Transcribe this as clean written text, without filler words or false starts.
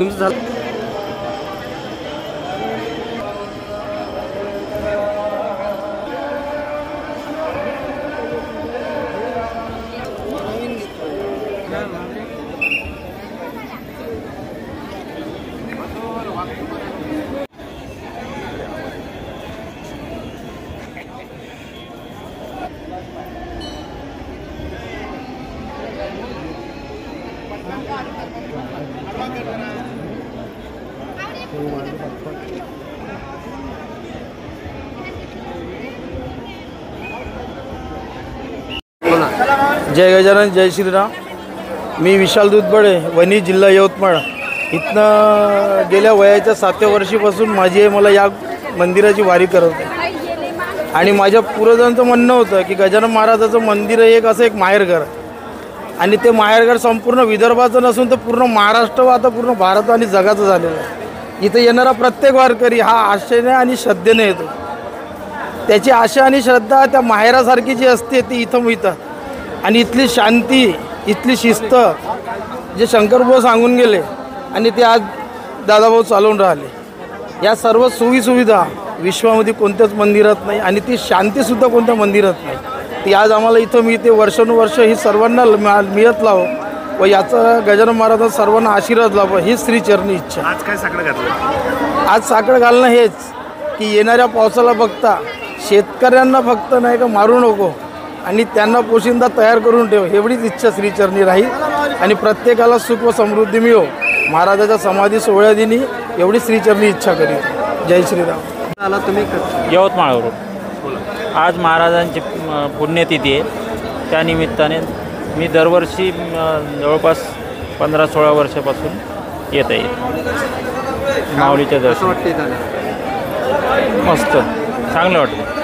तुमचं झालं जय गजानन जय श्रीराम। मी विशाल दुधबडे, वणी जिल्हा यवतमाळ इथनं गेल्या वयाच्या 7व्या वर्षीपासून माझी मला या मंदिराची वारी करत आहे आणि माझ्या पूर्वजांचं म्हणणं होतं की गजानन महाराजाचं मंदिर एक असं एक माहेरघर आणि ते माहेरघर संपूर्ण विदर्भाचं नसून तर पूर्ण महाराष्ट्र व आता पूर्ण भारत आणि जगाचं झालेलं आहे। इथं येणारा प्रत्येक वारकरी हा आशेने आणि श्रद्धेने येतो। त्याची आशा आणि श्रद्धा त्या माहेरासारखी जी असते ती इथं मिळतात आणि इथली शांती, इथली शिस्त जे शंकरभाऊ सांगून गेले आणि ते आज दादाभाऊ चालवून राहिले। या सर्व सुविधा विश्वामध्ये कोणत्याच मंदिरात नाही आणि ती शांतीसुद्धा कोणत्या मंदिरात नाही। ती आज आम्हाला इथं मिळते। वर्षानुवर्ष ही सर्वांना मिळत लावं व याचा गजानन महाराज सर्वांना आशीर्वाद लावा ही श्रीचरणी इच्छा। आज काय साकडं घातलं? आज साकडं घालणं हेच की येणाऱ्या पावसाला बघता शेतकऱ्यांना फक्त नाही का मारू नको आणि त्यांना पोशिंदा तयार करून ठेव एवढीच इच्छा श्रीचरणी राहील आणि प्रत्येकाला सुख व समृद्धी मिळो महाराजाच्या समाधी सोहळ्यादिनी एवढी श्रीचरणी इच्छा करील। जय श्रीराम। आला तुम्ही यवतमाळवरून आज महाराजांची पुण्यतिथी आहे। त्यानिमित्ताने मी दरवर्षी जवळपास 15-16 वर्षापासून येत आहे माऊलीच्या दर्शन। वाटते मस्त चांगलं वाटतं।